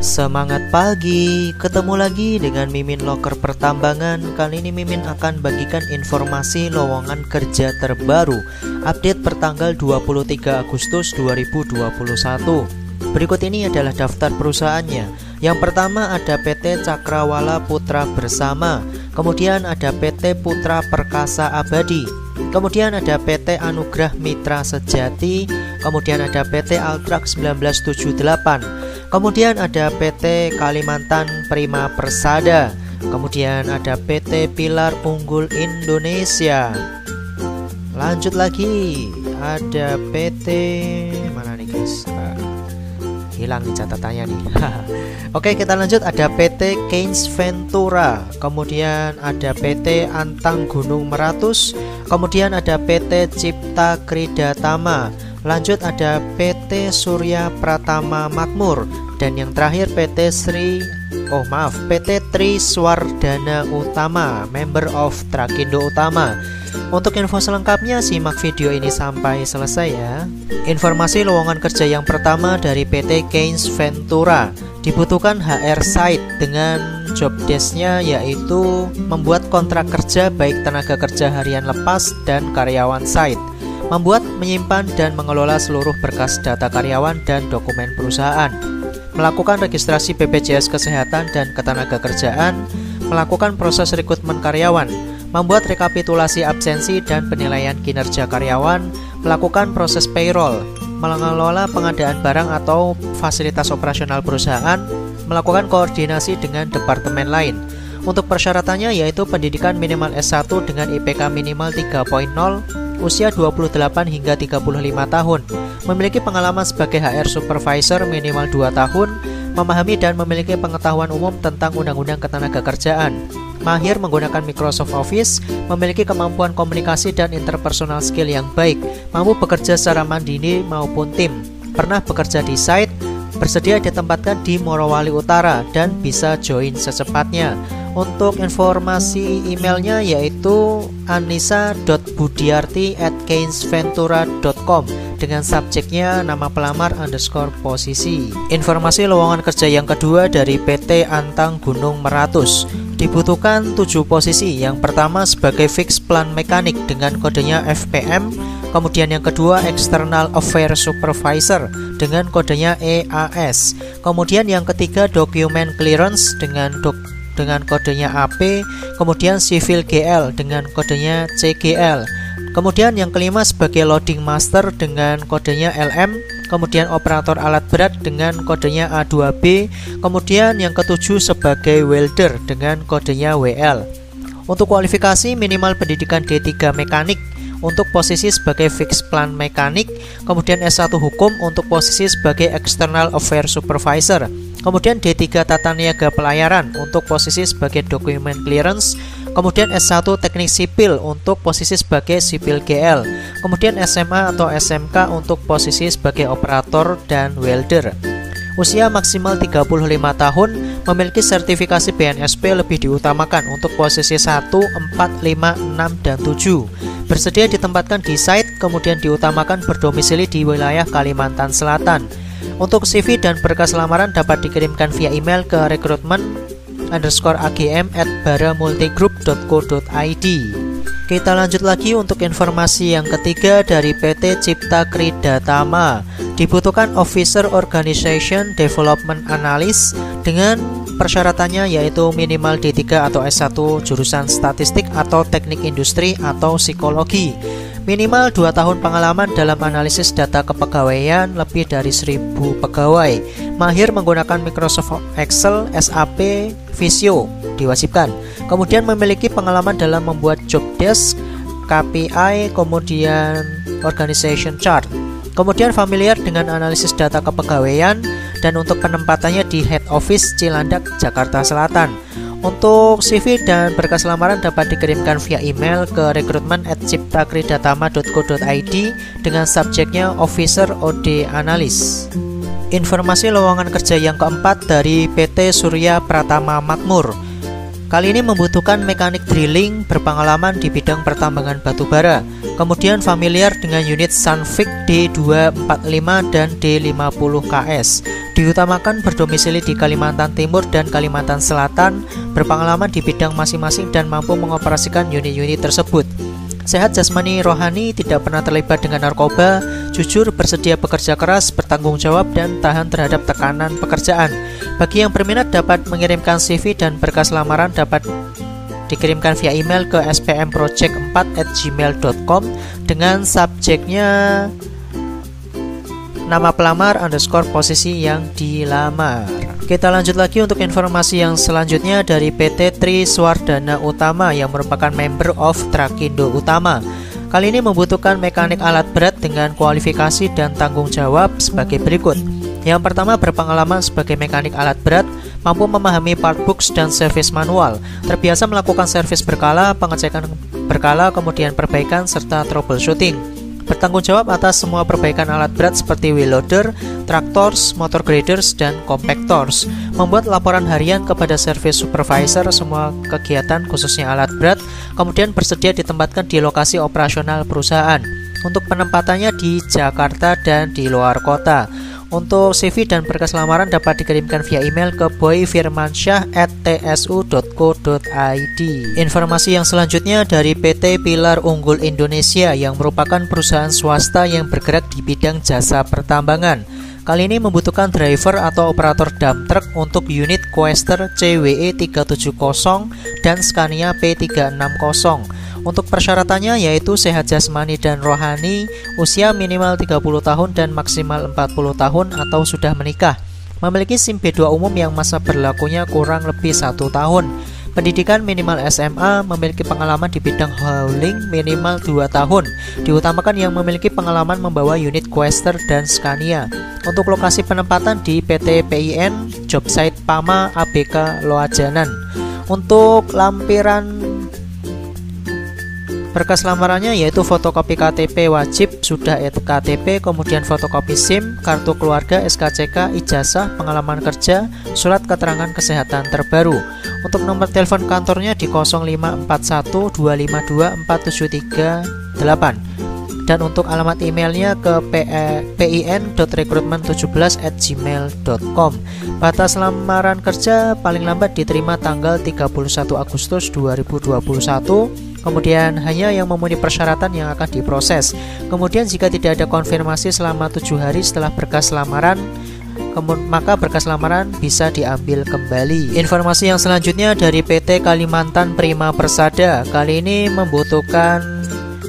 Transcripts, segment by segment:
Semangat pagi, ketemu lagi dengan Mimin Loker Pertambangan. Kali ini Mimin akan bagikan informasi lowongan kerja terbaru, update pertanggal 23 Agustus 2021. Berikut ini adalah daftar perusahaannya. Yang pertama ada PT Cakrawala Putra Bersama, kemudian ada PT Putra Perkasa Abadi, kemudian ada PT Anugrah Mitra Sejati, kemudian ada PT Altrax 1978, kemudian ada PT Kalimantan Prima Persada, kemudian ada PT Pilar Unggul Indonesia. Lanjut lagi, ada PT mana nih guys? Hilang nih catatannya nih. Oke, kita lanjut. Ada PT Keynes Ventura, kemudian ada PT Antang Gunung Meratus, kemudian ada PT Cipta Kridatama. Lanjut ada PT Surya Pratama Makmur, dan yang terakhir PT Tri Swardana Utama, member of Trakindo Utama. Untuk info selengkapnya simak video ini sampai selesai ya. Informasi lowongan kerja yang pertama dari PT Keynes Ventura, dibutuhkan HR site dengan job desk-nya yaitu membuat kontrak kerja baik tenaga kerja harian lepas dan karyawan site, membuat, menyimpan, dan mengelola seluruh berkas data karyawan dan dokumen perusahaan, melakukan registrasi BPJS Kesehatan dan Ketenagakerjaan, melakukan proses rekrutmen karyawan, membuat rekapitulasi absensi dan penilaian kinerja karyawan, melakukan proses payroll, mengelola pengadaan barang atau fasilitas operasional perusahaan, melakukan koordinasi dengan departemen lain. Untuk persyaratannya yaitu pendidikan minimal S1 dengan IPK minimal 3.0, usia 28 hingga 35 tahun, memiliki pengalaman sebagai HR supervisor minimal 2 tahun, memahami dan memiliki pengetahuan umum tentang undang-undang ketenagakerjaan, mahir menggunakan Microsoft Office, memiliki kemampuan komunikasi dan interpersonal skill yang baik, mampu bekerja secara mandiri maupun tim, pernah bekerja di site, bersedia ditempatkan di Morowali Utara, dan bisa join secepatnya. Untuk informasi emailnya yaitu anissa.budiarti@keynesventura.com dengan subjeknya nama pelamar _ posisi. Informasi lowongan kerja yang kedua dari PT Antang Gunung Meratus, dibutuhkan 7 posisi. Yang pertama sebagai fixed plan mekanik dengan kodenya FPM, kemudian yang kedua external affairs supervisor dengan kodenya EAS, kemudian yang ketiga document clearance dengan kodenya AP, kemudian civil GL dengan kodenya CGL, kemudian yang kelima sebagai loading master dengan kodenya LM, kemudian operator alat berat dengan kodenya A2B, kemudian yang ketujuh sebagai welder dengan kodenya WL. Untuk kualifikasi minimal pendidikan D3 mekanik untuk posisi sebagai fixed plan mekanik, kemudian S1 hukum untuk posisi sebagai external affairs supervisor, kemudian D3 tata niaga pelayaran untuk posisi sebagai document clearance, kemudian S1 teknik sipil untuk posisi sebagai sipil GL, kemudian SMA atau SMK untuk posisi sebagai operator dan welder. Usia maksimal 35 tahun, memiliki sertifikasi BNSP lebih diutamakan untuk posisi 1, 4, 5, 6, dan 7. Bersedia ditempatkan di site, kemudian diutamakan berdomisili di wilayah Kalimantan Selatan. Untuk CV dan berkas lamaran dapat dikirimkan via email ke recruitment_agm@baramultigroup.co.id. Kita lanjut lagi untuk informasi yang ketiga dari PT Cipta Kridatama, dibutuhkan Officer Organization Development Analyst dengan persyaratannya yaitu minimal D3 atau S1 jurusan statistik atau teknik industri atau psikologi, minimal 2 tahun pengalaman dalam analisis data kepegawaian lebih dari 1000 pegawai, mahir menggunakan Microsoft Excel, SAP, Visio diwajibkan, kemudian memiliki pengalaman dalam membuat job desk, KPI, kemudian organization chart, kemudian familiar dengan analisis data kepegawaian, dan untuk penempatannya di head office Cilandak, Jakarta Selatan. Untuk CV dan berkas lamaran dapat dikirimkan via email ke recruitment@ciptakridatama.co.id dengan subjeknya Officer OD Analyst. Informasi lowongan kerja yang keempat dari PT Surya Pratama Makmur, kali ini membutuhkan mekanik drilling berpengalaman di bidang pertambangan batubara, kemudian familiar dengan unit Sunvic D245 dan D50KS, Diutamakan berdomisili di Kalimantan Timur dan Kalimantan Selatan, berpengalaman di bidang masing-masing dan mampu mengoperasikan unit-unit tersebut. Sehat jasmani rohani, tidak pernah terlibat dengan narkoba, jujur, bersedia bekerja keras, bertanggung jawab, dan tahan terhadap tekanan pekerjaan. Bagi yang berminat dapat mengirimkan CV dan berkas lamaran dapat dikirimkan via email ke spmproject4@gmail.com dengan subjeknya nama pelamar _ posisi yang dilamar. Kita lanjut lagi untuk informasi yang selanjutnya dari PT Triswardana Utama yang merupakan member of Trakindo Utama. Kali ini membutuhkan mekanik alat berat dengan kualifikasi dan tanggung jawab sebagai berikut. Yang pertama, berpengalaman sebagai mekanik alat berat, mampu memahami part books dan servis manual, terbiasa melakukan servis berkala, pengecekan berkala, kemudian perbaikan serta troubleshooting. Bertanggung jawab atas semua perbaikan alat berat seperti wheel loader, tractors, motor graders, dan compactors. Membuat laporan harian kepada service supervisor semua kegiatan khususnya alat berat, kemudian bersedia ditempatkan di lokasi operasional perusahaan. Untuk penempatannya di Jakarta dan di luar kota. Untuk CV dan berkas lamaran dapat dikirimkan via email ke boyfirmansyah@tsu.co.id. Informasi yang selanjutnya dari PT Pilar Unggul Indonesia yang merupakan perusahaan swasta yang bergerak di bidang jasa pertambangan. Kali ini membutuhkan driver atau operator dump truck untuk unit Coaster CWE 370 dan Scania P360. Untuk persyaratannya yaitu sehat jasmani dan rohani, usia minimal 30 tahun dan maksimal 40 tahun atau sudah menikah. Memiliki SIM B2 umum yang masa berlakunya kurang lebih 1 tahun. Pendidikan minimal SMA, memiliki pengalaman di bidang hauling minimal 2 tahun. Diutamakan yang memiliki pengalaman membawa unit Coaster dan Scania. Untuk lokasi penempatan di PT PIN, Jobsite Pama ABK Loajanan. Untuk lampiran berkas lamarannya yaitu fotokopi KTP wajib, sudah KTP, kemudian fotokopi SIM, kartu keluarga, SKCK, ijazah, pengalaman kerja, surat keterangan kesehatan terbaru. Untuk nomor telepon kantornya di 0541 252 4738. Dan untuk alamat emailnya ke pin.recruitment17@gmail.com. Batas lamaran kerja paling lambat diterima tanggal 31 Agustus 2021. Kemudian hanya yang memenuhi persyaratan yang akan diproses. Kemudian jika tidak ada konfirmasi selama 7 hari setelah berkas lamaran, maka berkas lamaran bisa diambil kembali. Informasi yang selanjutnya dari PT Kalimantan Prima Persada. Kali ini membutuhkan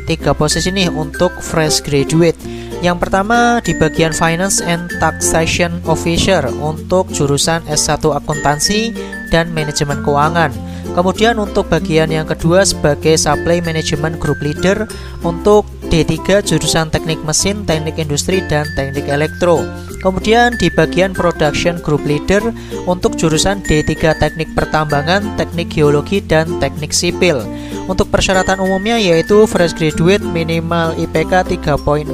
3 posisi nih untuk fresh graduate. Yang pertama di bagian Finance and Taxation Officer untuk jurusan S1 Akuntansi dan Manajemen Keuangan. Kemudian untuk bagian yang kedua sebagai Supply Management Group Leader untuk D3 jurusan Teknik Mesin, Teknik Industri, dan Teknik Elektro. Kemudian di bagian Production Group Leader untuk jurusan D3 Teknik Pertambangan, Teknik Geologi, dan Teknik Sipil. Untuk persyaratan umumnya yaitu fresh graduate minimal IPK 3.0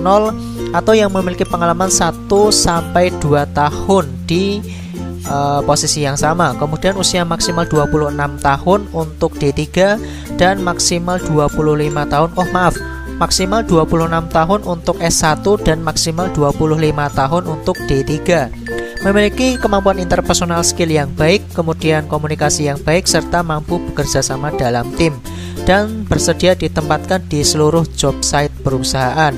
atau yang memiliki pengalaman 1-2 tahun di posisi yang sama. Kemudian usia maksimal 26 tahun untuk D3 dan maksimal 25 tahun maksimal 26 tahun untuk S1 dan maksimal 25 tahun untuk D3. Memiliki kemampuan interpersonal skill yang baik, kemudian komunikasi yang baik, serta mampu bekerja sama dalam tim dan bersedia ditempatkan di seluruh job site perusahaan.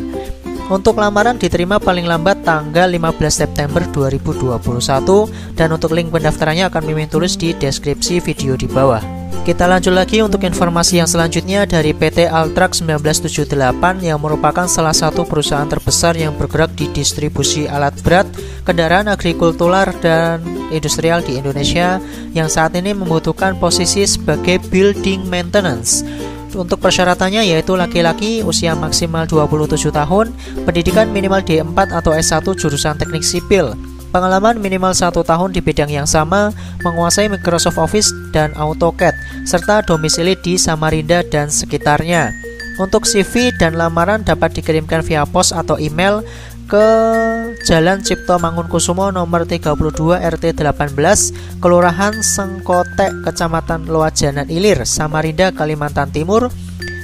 Untuk lamaran diterima paling lambat tanggal 15 September 2021 dan untuk link pendaftarannya akan mimin tulis di deskripsi video di bawah. Kita lanjut lagi untuk informasi yang selanjutnya dari PT Altrac 1978 yang merupakan salah satu perusahaan terbesar yang bergerak di distribusi alat berat, kendaraan agrikultural dan industrial di Indonesia yang saat ini membutuhkan posisi sebagai building maintenance. Untuk persyaratannya yaitu laki-laki usia maksimal 27 tahun, pendidikan minimal D4 atau S1 jurusan teknik sipil, pengalaman minimal 1 tahun di bidang yang sama, menguasai Microsoft Office dan AutoCAD, serta domisili di Samarinda dan sekitarnya. Untuk CV dan lamaran dapat dikirimkan via pos atau email ke Jalan Cipto Mangunkusumo nomor 32 RT 18, Kelurahan Sengkotek, Kecamatan Loajanan Ilir, Samarinda, Kalimantan Timur,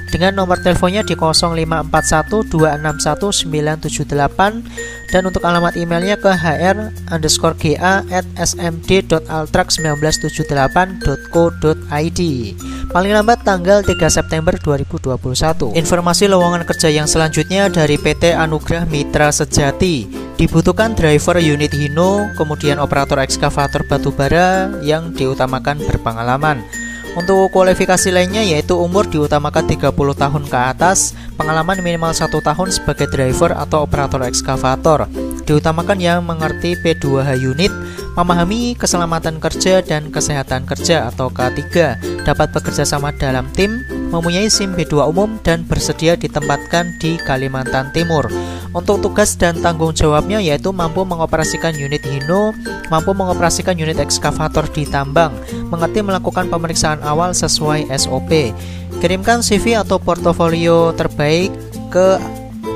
dengan nomor teleponnya di 0541261978 dan untuk alamat emailnya ke hr_ga@smd.altrax1978.co.id paling lambat tanggal 3 September 2021. Informasi lowongan kerja yang selanjutnya dari PT Anugrah Mitra Sejati. Dibutuhkan driver unit Hino, kemudian operator ekskavator batubara yang diutamakan berpengalaman. Untuk kualifikasi lainnya yaitu umur diutamakan 30 tahun ke atas, pengalaman minimal 1 tahun sebagai driver atau operator ekskavator. Diutamakan yang mengerti P2H unit, memahami keselamatan kerja dan kesehatan kerja atau K3, dapat bekerja sama dalam tim, mempunyai SIM B2 umum dan bersedia ditempatkan di Kalimantan Timur. Untuk tugas dan tanggung jawabnya yaitu mampu mengoperasikan unit Hino, mampu mengoperasikan unit ekskavator di tambang, mengerti melakukan pemeriksaan awal sesuai SOP. Kirimkan CV atau portofolio terbaik ke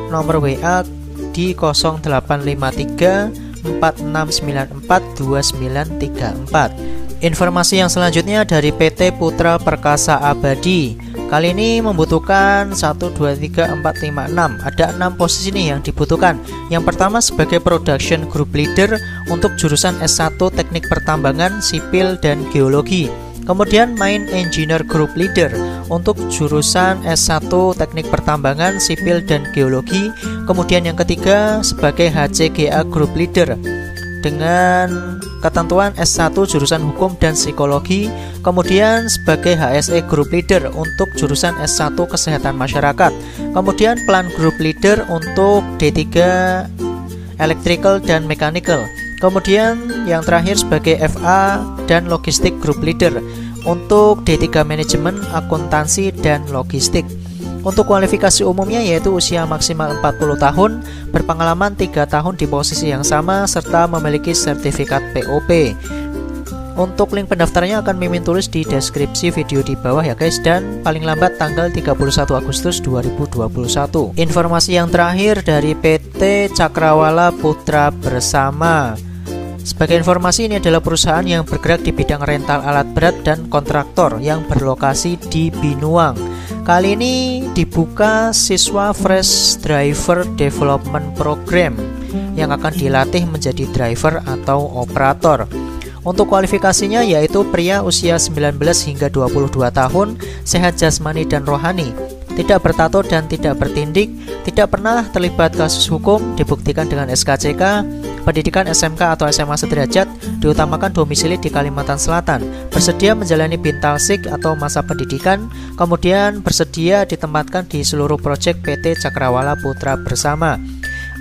nomor WA di 0853 4694 2934. Informasi yang selanjutnya dari PT Putra Perkasa Abadi. Kali ini membutuhkan 1, 2, 3, 4, 5, 6. Ada 6 posisi nih yang dibutuhkan. Yang pertama sebagai Production Group Leader untuk jurusan S1 Teknik Pertambangan, Sipil, dan Geologi. Kemudian Mine Engineer Group Leader untuk jurusan S1 Teknik Pertambangan, Sipil, dan Geologi. Kemudian yang ketiga sebagai HCGA Group Leader dengan ketentuan S1 jurusan Hukum dan Psikologi. Kemudian sebagai HSE Group Leader untuk jurusan S1 Kesehatan Masyarakat. Kemudian Plan Group Leader untuk D3 Electrical dan Mechanical. Kemudian yang terakhir sebagai FA dan Logistik Group Leader untuk D3 Manajemen, Akuntansi, dan Logistik. Untuk kualifikasi umumnya yaitu usia maksimal 40 tahun, berpengalaman 3 tahun di posisi yang sama, serta memiliki sertifikat POP. Untuk link pendaftarannya akan Mimin tulis di deskripsi video di bawah ya guys, dan paling lambat tanggal 31 Agustus 2021. Informasi yang terakhir dari PT Cakrawala Putra Bersama. Sebagai informasi, ini adalah perusahaan yang bergerak di bidang rental alat berat dan kontraktor yang berlokasi di Binuang. Kali ini dibuka siswa Fresh Driver Development Program yang akan dilatih menjadi driver atau operator. Untuk kualifikasinya yaitu pria usia 19 hingga 22 tahun, sehat jasmani dan rohani, tidak bertato dan tidak bertindik, tidak pernah terlibat kasus hukum, dibuktikan dengan SKCK, pendidikan SMK atau SMA sederajat, diutamakan domisili di Kalimantan Selatan, bersedia menjalani Bintalsik atau masa pendidikan, kemudian bersedia ditempatkan di seluruh proyek PT Cakrawala Putra Bersama.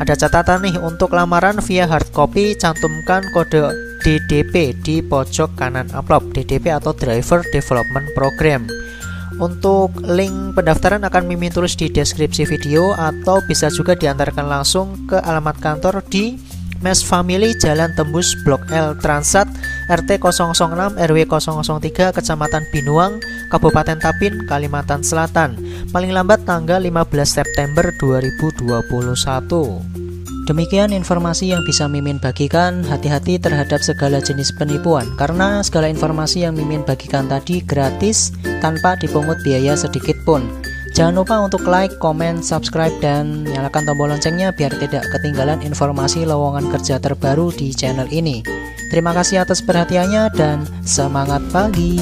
Ada catatan nih, untuk lamaran via hard copy cantumkan kode DDP di pojok kanan amplop, DDP atau Driver Development Program. Untuk link pendaftaran akan Mimin tulis di deskripsi video atau bisa juga diantarkan langsung ke alamat kantor di Mes Family Jalan Tembus Blok L Transat RT 006 RW 003 Kecamatan Binuang, Kabupaten Tapin, Kalimantan Selatan. Paling lambat tanggal 15 September 2021. Demikian informasi yang bisa Mimin bagikan. Hati-hati terhadap segala jenis penipuan, karena segala informasi yang Mimin bagikan tadi gratis tanpa dipungut biaya sedikit pun. Jangan lupa untuk like, komen, subscribe, dan nyalakan tombol loncengnya biar tidak ketinggalan informasi lowongan kerja terbaru di channel ini. Terima kasih atas perhatiannya dan semangat pagi.